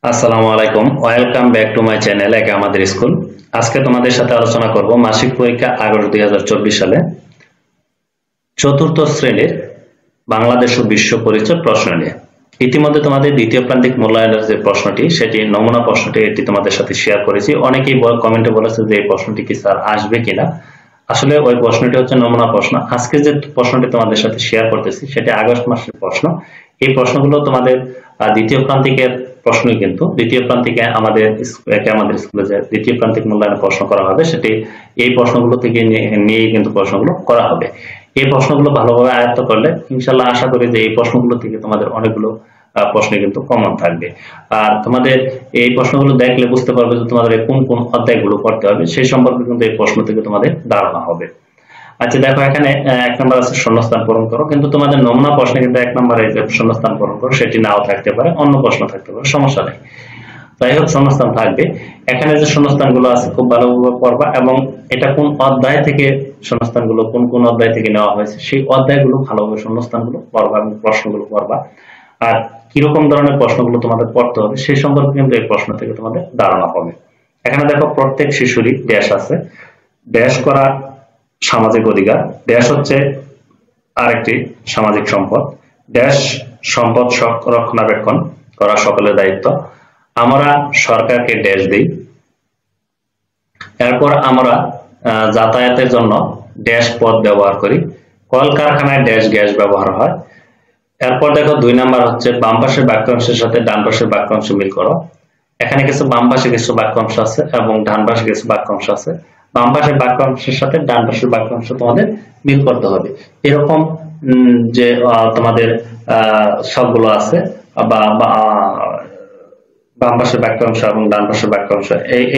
আসসালামু আলাইকুম, welcome back to my channel একে আমাদের স্কুল। আজকে তোমাদের সাথে আলোচনা করব মাসিক পরীক্ষা আগস্ট 2024 সালে চতুর্থ শ্রেণীর বাংলাদেশ ও বিশ্ব পরিচয় প্রশ্ন নিয়ে। ইতিমধ্যে তোমাদের দ্বিতীয় প্রান্তিক মূল্যায়নের যে প্রশ্নটি, সেটি নমুনা প্রশ্নটি, এটি তোমাদের সাথে শেয়ার করেছি। অনেকেই কমেন্টে বলেছে যে এই প্রশ্নটি কি স্যার আসবে কিনা। আসলে ওই প্রশ্নটি হচ্ছে নমুনা প্রশ্ন। আজকে যে প্রশ্নটি তোমাদের সাথে শেয়ার করতেছি সেটি আগস্ট মাসের প্রশ্ন। এই প্রশ্নগুলো তোমাদের দ্বিতীয় প্রান্তিকের প্রশ্নই, কিন্তু দ্বিতীয় প্রান্তিকে আমাদের স্কুলে যে দ্বিতীয় প্রান্তিক মূল্যায়নের প্রশ্ন করা হবে সেটি এই প্রশ্নগুলো থেকে নিয়ে কিন্তু প্রশ্নগুলো করা হবে। এই প্রশ্নগুলো ভালোভাবে আয়ত্ত করলে ইনশাল্লাহ আশা করি যে এই প্রশ্নগুলো থেকে তোমাদের অনেকগুলো প্রশ্ন কিন্তু কমন থাকবে। আর তোমাদের এই প্রশ্নগুলো দেখলে বুঝতে পারবে যে তোমাদের কোন কোন অধ্যায়গুলো পড়তে হবে, সেই সম্পর্কে কিন্তু এই প্রশ্ন থেকে তোমাদের ধারণা হবে। আচ্ছা দেখো, এখানে 1 নম্বর আছে শূন্যস্থান পূরণ করো, কিন্তু তোমাদের নমুনা প্রশ্নে কিন্তু 1 নম্বরে যে শূন্যস্থান পূরণ করো সেটি নাও থাকতে পারে, অন্য প্রশ্ন থাকতে পারে, সমস্যা নেই। যাই হোক, শূন্যস্থান থাকবে। এখানে যে শূন্যস্থানগুলো আছে খুব ভালোভাবে পড়বা, এবং এটা কোন অধ্যায় থেকে শূন্যস্থানগুলো কোন কোন অধ্যায় থেকে নেওয়া হয়েছে সেই অধ্যায়গুলো ভালোভাবে শূন্যস্থানগুলো পড়বা এবং প্রশ্নগুলো পড়বা। আর কিরকম ধরনের প্রশ্নগুলো তোমাদের পড়তে হবে সেই সম্পর্কে কিন্তু এই প্রশ্ন থেকে তোমাদের ধারণা হবে। এখানে দেখো, প্রত্যেক শিশুরই ড্যাশ আছে। ড্যাশ করা সামাজিক অধিকার, ড্যাশ হচ্ছে আরেকটি সামাজিক সম্পদ, ড্যাশ সম্পদ রক্ষণাবেক্ষণ করা সকলের দায়িত্ব, আমরা সরকারকে ড্যাশ দিই, এরপর আমরা যাতায়াতের জন্য ড্যাশ পথ ব্যবহার করি, কলকারখানায় ড্যাশ গ্যাস ব্যবহার হয়। এরপর দেখো 2 নাম্বার হচ্ছে বাম পাশের বাক্যাংশের সাথে ডান পাশের বাক্যাংশ মিল করো। এখানে কিছু বাম পাশে কিছু বাক্যাংশ আছে এবং ডান পাশে কিছু বাক্যাংশ আছে। বাম পাশের বাক্যাংশের সাথে ডান পাশের বাক্যাংশ তোমাদের মিল করতে হবে। এরকম যে তোমাদের সবগুলো আছে, বা বাম পাশের বাক্যাংশ এবং ডান পাশের বাক্যাংশ,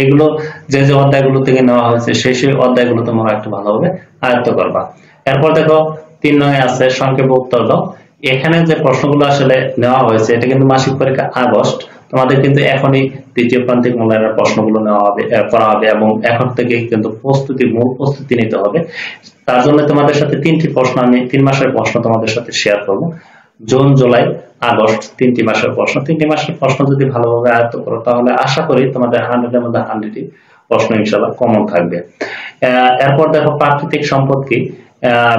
এইগুলো যে যে অধ্যায়গুলো থেকে নেওয়া হয়েছে সেই সেই অধ্যায়গুলো তোমরা একটু ভালোভাবে আয়ত্ত করবা। এরপর দেখো 3 নং আছে সংক্ষেপে উত্তর দাও। এখানে যে প্রশ্নগুলো আসলে নেওয়া হয়েছে এটা কিন্তু মাসিক পরীক্ষা আগস্ট, তোমাদের কিন্তু এখনই দ্বিতীয় প্রান্তিক মূল্যায়নের প্রশ্নগুলো নেওয়া হবে, করা হবে, এবং এখন থেকে কিন্তু মূল প্রস্তুতি নিতে হবে। তার জন্য তোমাদের সাথে 3টি প্রশ্ন, আমি 3 মাসের প্রশ্ন তোমাদের সাথে শেয়ার করব। জুন, জুলাই, আগস্ট, 3টি মাসের প্রশ্ন। 3টি মাসের প্রশ্ন যদি ভালোভাবে আয়ত্ত করো তাহলে আশা করি তোমাদের 100 এর মধ্যে 100টি প্রশ্ন ইনশাআল্লাহ কমন থাকবে। এরপর দেখো প্রাকৃতিক সম্পদ কি,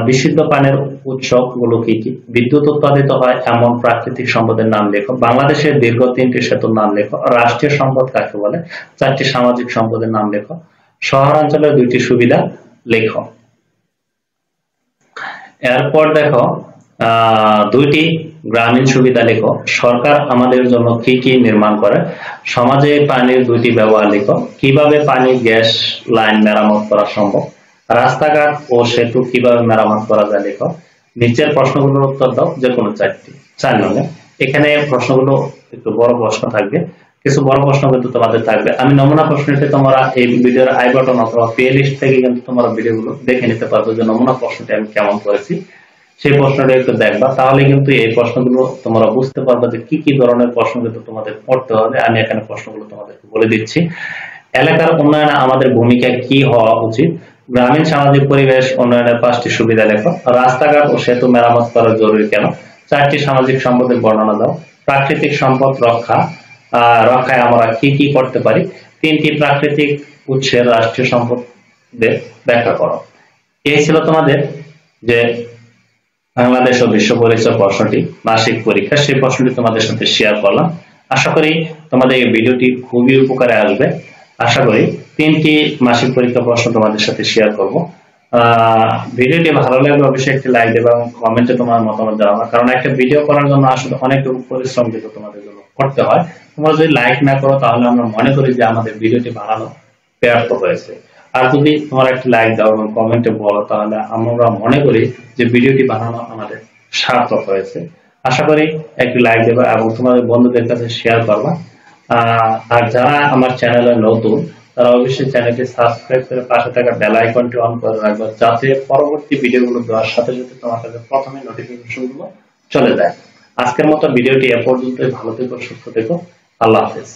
বিশুদ্ধ পানির উৎস গুলো কি কি, বিদ্যুৎ উৎপাদিত হয় এমন প্রাকৃতিক সম্পদের নাম লেখো, বাংলাদেশের দীর্ঘ 3টি সেতুর নাম লেখো, রাষ্ট্রীয় সম্পদ কাকে বলে, 4টি সামাজিক সম্পদের নাম লেখো, শহরাঞ্চলের 2টি সুবিধা লেখো। এরপর দেখো 2টি গ্রামীণ সুবিধা লেখো, সরকার আমাদের জন্য কি কি নির্মাণ করে, সমাজে পানির 2টি ব্যবহার লেখো, কিভাবে পানি গ্যাস লাইন মেরামত করা সম্ভব, রাস্তাঘাট ও সেতু কিভাবে মেরামত করা যায় লেখো। নিচের প্রশ্নগুলোর উত্তর দাও যে কোনো 4টি। 4 নম্বর, এখানে প্রশ্নগুলো একটু বড় প্রশ্ন থাকবে, কিছু বড় প্রশ্ন কিন্তু তোমাদের থাকবে। আমি নমুনা প্রশ্নটি তোমরা এই ভিডিওর আই বাটন অথবা প্লে লিস্ট থেকে কিন্তু তোমরা ভিডিওগুলো দেখে নিতে পারবে যে নমুনা প্রশ্নটি আমি কেমন করেছি। সেই প্রশ্নটা একটু দেখবা, তাহলে কিন্তু এই প্রশ্নগুলো তোমরা বুঝতে পারবে যে কি কি ধরনের প্রশ্ন কিন্তু তোমাদের পড়তে হবে। আমি এখানে প্রশ্নগুলো তোমাদেরকে বলে দিচ্ছি। এলাকার উন্নয়নে আমাদের ভূমিকা কি হওয়া উচিত, গ্রামীণ সামাজিক পরিবেশ উন্নয়নের 5টি সুবিধা লেখো, রাস্তাঘাট ও সেতু মেরামত করা জরুরি কেন, 4টি সামাজিক সম্পদের বর্ণনা দাও, প্রাকৃতিক সম্পদ রক্ষায় আমরা কি কি করতে পারি, 3টি প্রাকৃতিক উৎসের রাষ্ট্রীয় সম্পদের ব্যাখ্যা করো। এই ছিল তোমাদের যে বাংলাদেশ ও বিশ্ব পরিচয় প্রশ্নটি মাসিক পরীক্ষা, সেই প্রশ্নটি তোমাদের সাথে শেয়ার করলাম। আশা করি তোমাদের এই ভিডিওটি খুবই উপকারে আসবে। আশা করি 3টি মাসিক পরীক্ষা প্রশ্ন তোমাদের সাথে শেয়ার করব। ভিডিওটি ভালো লাগলে অবশ্যই একটি লাইক দেবে এবং কমেন্টে তোমার মতামত জানাবে, কারণ একটা ভিডিও করার জন্য আসলে অনেক পরিশ্রম কিন্তু তোমাদের জন্য করতে হয়। তোমরা যদি লাইক না করো তাহলে আমরা মনে করি যে আমাদের ভিডিওটি বানানো ব্যর্থ হয়েছে। আর যদি তোমরা একটি লাইক দাও এবং কমেন্টে বলো তাহলে আমরা মনে করি যে ভিডিওটি বানানো আমাদের সার্থক হয়েছে। আশা করি একটি লাইক দেবে এবং তোমাদের বন্ধুদের কাছে শেয়ার করবা। আর যারা আমার চ্যানেলে নতুন তারা অবশ্যই চ্যানেলটি সাবস্ক্রাইব করে পাশে থাকা বেল আইকনটি অন করে রাখবে, যাতে পরবর্তী ভিডিওগুলো দেওয়ার সাথে সাথে তোমার কাছে প্রথমে নোটিফিকেশনগুলো চলে যায়। আজকের মতো ভিডিওটি এ পর্যন্তই। ভালো থেকো, সুস্থ থেকো, আল্লাহ হাফেজ।